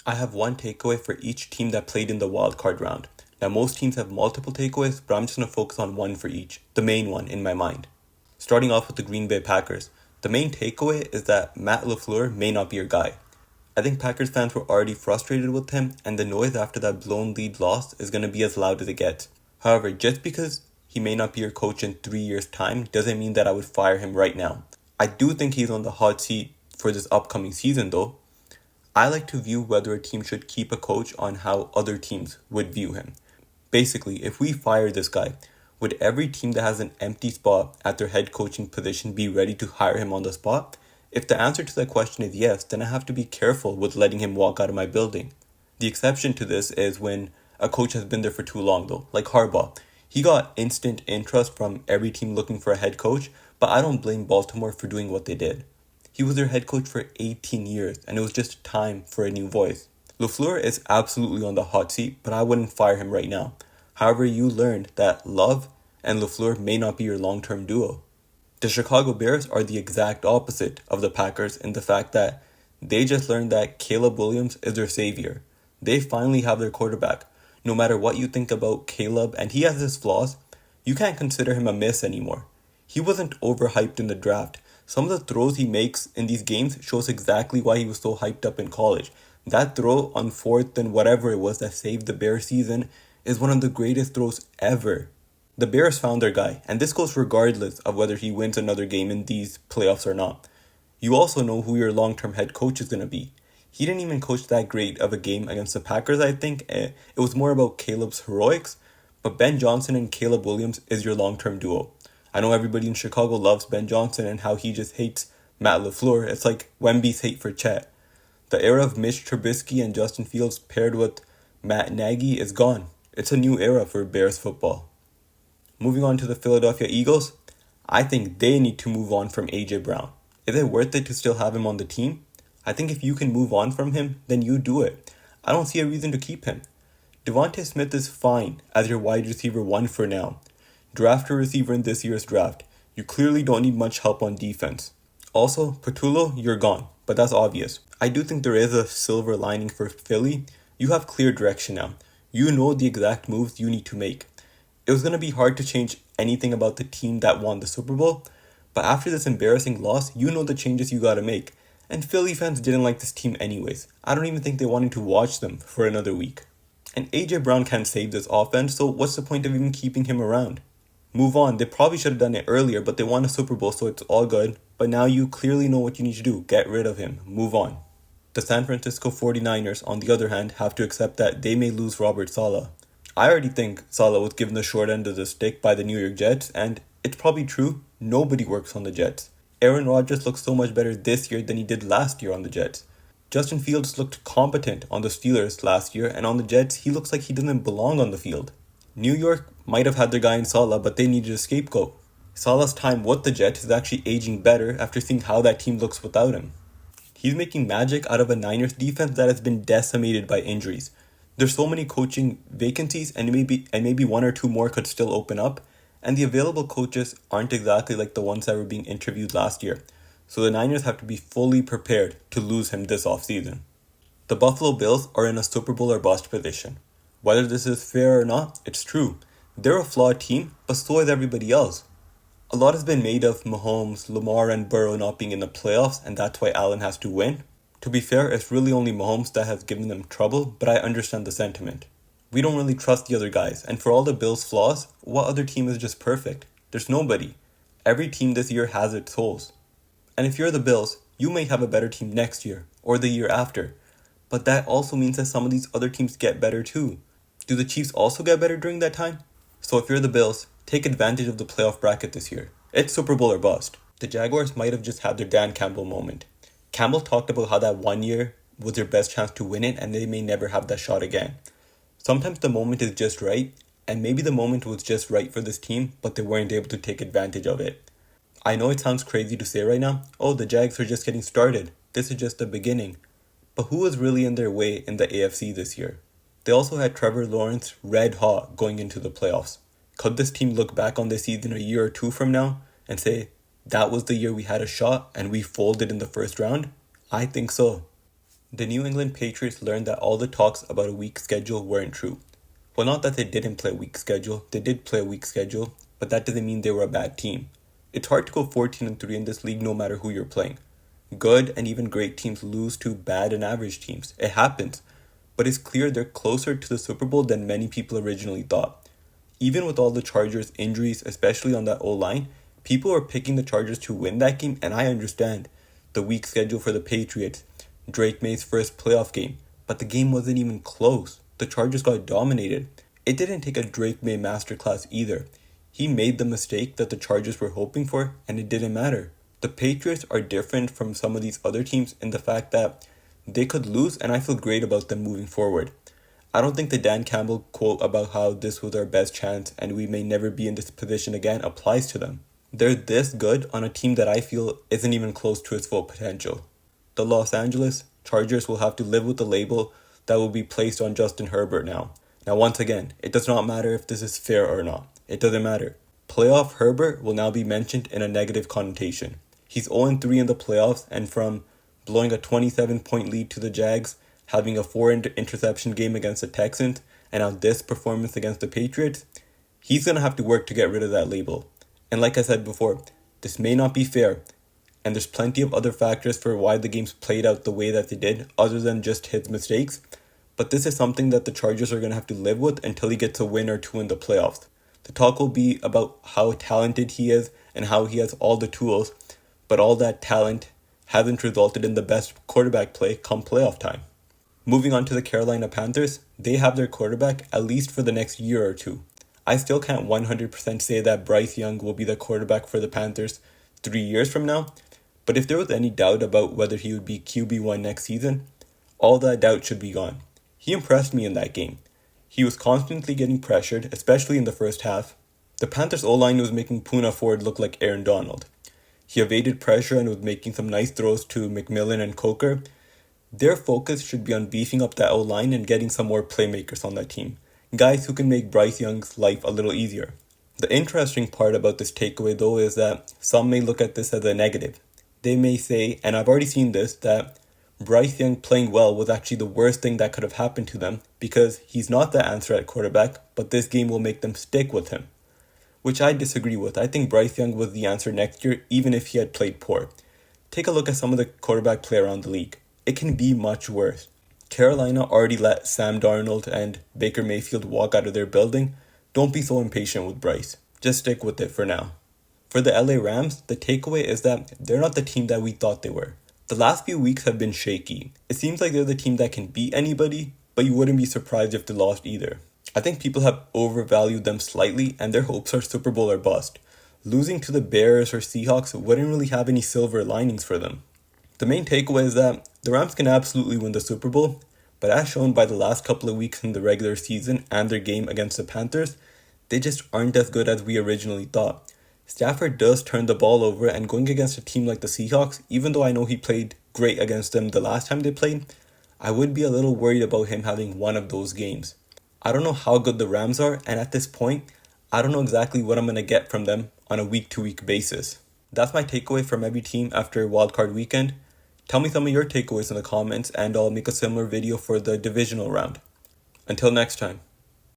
I have one takeaway for each team that played in the wildcard round. Now, most teams have multiple takeaways, but I'm just going to focus on one for each, the main one in my mind. Starting off with the Green Bay Packers, the main takeaway is that Matt LaFleur may not be your guy. I think Packers fans were already frustrated with him, and the noise after that blown lead loss is going to be as loud as it gets. However, just because he may not be your coach in 3 years' time doesn't mean that I would fire him right now. I do think he's on the hot seat for this upcoming season though. I like to view whether a team should keep a coach on how other teams would view him. Basically, if we fire this guy, would every team that has an empty spot at their head coaching position be ready to hire him on the spot? If the answer to that question is yes, then I have to be careful with letting him walk out of my building. The exception to this is when a coach has been there for too long though, like Harbaugh. He got instant interest from every team looking for a head coach, but I don't blame Baltimore for doing what they did. He was their head coach for 18 years, and it was just time for a new voice. LaFleur is absolutely on the hot seat, but I wouldn't fire him right now. However, you learned that Love and LaFleur may not be your long-term duo. The Chicago Bears are the exact opposite of the Packers in the fact that they just learned that Caleb Williams is their savior. They finally have their quarterback. No matter what you think about Caleb, and he has his flaws, you can't consider him a miss anymore. He wasn't overhyped in the draft. Some of the throws he makes in these games shows exactly why he was so hyped up in college. That throw on 4th and whatever it was that saved the Bears season is one of the greatest throws ever. The Bears found their guy, and this goes regardless of whether he wins another game in these playoffs or not. You also know who your long-term head coach is going to be. He didn't even coach that great of a game against the Packers, I think. It was more about Caleb's heroics, but Ben Johnson and Caleb Williams is your long-term duo. I know everybody in Chicago loves Ben Johnson and how he just hates Matt LaFleur. It's like Wemby's hate for Chet. The era of Mitch Trubisky and Justin Fields paired with Matt Nagy is gone. It's a new era for Bears football. Moving on to the Philadelphia Eagles, I think they need to move on from A.J. Brown. Is it worth it to still have him on the team? I think if you can move on from him, then you do it. I don't see a reason to keep him. Devontae Smith is fine as your wide receiver 1 for now. Draft a receiver in this year's draft. You clearly don't need much help on defense. Also, Patullo, you're gone, but that's obvious. I do think there is a silver lining for Philly. You have clear direction now. You know the exact moves you need to make. It was going to be hard to change anything about the team that won the Super Bowl, but after this embarrassing loss, you know the changes you gotta make. And Philly fans didn't like this team anyways. I don't even think they wanted to watch them for another week. And AJ Brown can't save this offense, so what's the point of even keeping him around? Move on. They probably should have done it earlier, but they won a Super Bowl, so it's all good. But now you clearly know what you need to do. Get rid of him. Move on. The San Francisco 49ers, on the other hand, have to accept that they may lose Robert Saleh. I already think Saleh was given the short end of the stick by the New York Jets, and it's probably true. Nobody works on the Jets. Aaron Rodgers looks so much better this year than he did last year on the Jets. Justin Fields looked competent on the Steelers last year, and on the Jets, he looks like he doesn't belong on the field. New York might have had their guy in Saleh, but they needed a scapegoat. Saleh's time with the Jets is actually aging better after seeing how that team looks without him. He's making magic out of a Niners defense that has been decimated by injuries. There's so many coaching vacancies, and maybe one or two more could still open up, and the available coaches aren't exactly like the ones that were being interviewed last year. So the Niners have to be fully prepared to lose him this offseason. The Buffalo Bills are in a Super Bowl or bust position. Whether this is fair or not, it's true. They're a flawed team, but so is everybody else. A lot has been made of Mahomes, Lamar, and Burrow not being in the playoffs, and that's why Allen has to win. To be fair, it's really only Mahomes that has given them trouble, but I understand the sentiment. We don't really trust the other guys, and for all the Bills' flaws, what other team is just perfect? There's nobody. Every team this year has its holes. And if you're the Bills, you may have a better team next year, or the year after. But that also means that some of these other teams get better too. Do the Chiefs also get better during that time? So if you're the Bills, take advantage of the playoff bracket this year. It's Super Bowl or bust. The Jaguars might have just had their Dan Campbell moment. Campbell talked about how that 1 year was their best chance to win it and they may never have that shot again. Sometimes the moment is just right, and maybe the moment was just right for this team, but they weren't able to take advantage of it. I know it sounds crazy to say right now, oh, the Jags are just getting started. This is just the beginning. But who was really in their way in the AFC this year? They also had Trevor Lawrence red hot going into the playoffs. Could this team look back on this season a year or two from now and say, that was the year we had a shot and we folded in the first round? I think so. The New England Patriots learned that all the talks about a weak schedule weren't true. Well, not that they didn't play a weak schedule, they did play a weak schedule, but that doesn't mean they were a bad team. It's hard to go 14-3 in this league no matter who you're playing. Good and even great teams lose to bad and average teams. It happens. But it's clear they're closer to the Super Bowl than many people originally thought. Even with all the Chargers' injuries, especially on that O-line, people were picking the Chargers to win that game, and I understand. The weak schedule for the Patriots, Drake May's first playoff game, but the game wasn't even close. The Chargers got dominated. It didn't take a Drake May masterclass either. He made the mistake that the Chargers were hoping for, and it didn't matter. The Patriots are different from some of these other teams in the fact that they could lose, and I feel great about them moving forward. I don't think the Dan Campbell quote about how this was our best chance and we may never be in this position again applies to them. They're this good on a team that I feel isn't even close to its full potential. The Los Angeles Chargers will have to live with the label that will be placed on Justin Herbert now. Now, once again, it does not matter if this is fair or not. It doesn't matter. Playoff Herbert will now be mentioned in a negative connotation. He's 0-3 in the playoffs, and from blowing a 27-point lead to the Jags, having a 4-interception game against the Texans, and now this performance against the Patriots, he's going to have to work to get rid of that label. And like I said before, this may not be fair, and there's plenty of other factors for why the games played out the way that they did, other than just his mistakes, but this is something that the Chargers are going to have to live with until he gets a win or two in the playoffs. The talk will be about how talented he is and how he has all the tools, but all that talent hasn't resulted in the best quarterback play come playoff time. Moving on to the Carolina Panthers, they have their quarterback at least for the next year or two. I still can't 100% say that Bryce Young will be the quarterback for the Panthers 3 years from now, but if there was any doubt about whether he would be QB1 next season, all that doubt should be gone. He impressed me in that game. He was constantly getting pressured, especially in the first half. The Panthers O-line was making Poona Ford look like Aaron Donald. He evaded pressure and was making some nice throws to McMillan and Coker. Their focus should be on beefing up that O-line and getting some more playmakers on that team. Guys who can make Bryce Young's life a little easier. The interesting part about this takeaway though is that some may look at this as a negative. They may say, and I've already seen this, that Bryce Young playing well was actually the worst thing that could have happened to them because he's not the answer at quarterback, but this game will make them stick with him. Which I disagree with. I think Bryce Young was the answer next year even if he had played poor. Take a look at some of the quarterback play around the league. It can be much worse. Carolina already let Sam Darnold and Baker Mayfield walk out of their building. Don't be so impatient with Bryce. Just stick with it for now. For the LA Rams, the takeaway is that they're not the team that we thought they were. The last few weeks have been shaky. It seems like they're the team that can beat anybody, but you wouldn't be surprised if they lost either. I think people have overvalued them slightly and their hopes are Super Bowl or bust. Losing to the Bears or Seahawks wouldn't really have any silver linings for them. The main takeaway is that the Rams can absolutely win the Super Bowl, but as shown by the last couple of weeks in the regular season and their game against the Panthers, they just aren't as good as we originally thought. Stafford does turn the ball over, and going against a team like the Seahawks, even though I know he played great against them the last time they played, I would be a little worried about him having one of those games. I don't know how good the Rams are, and at this point, I don't know exactly what I'm going to get from them on a week-to-week basis. That's my takeaway from every team after wildcard weekend. Tell me some of your takeaways in the comments, and I'll make a similar video for the divisional round. Until next time.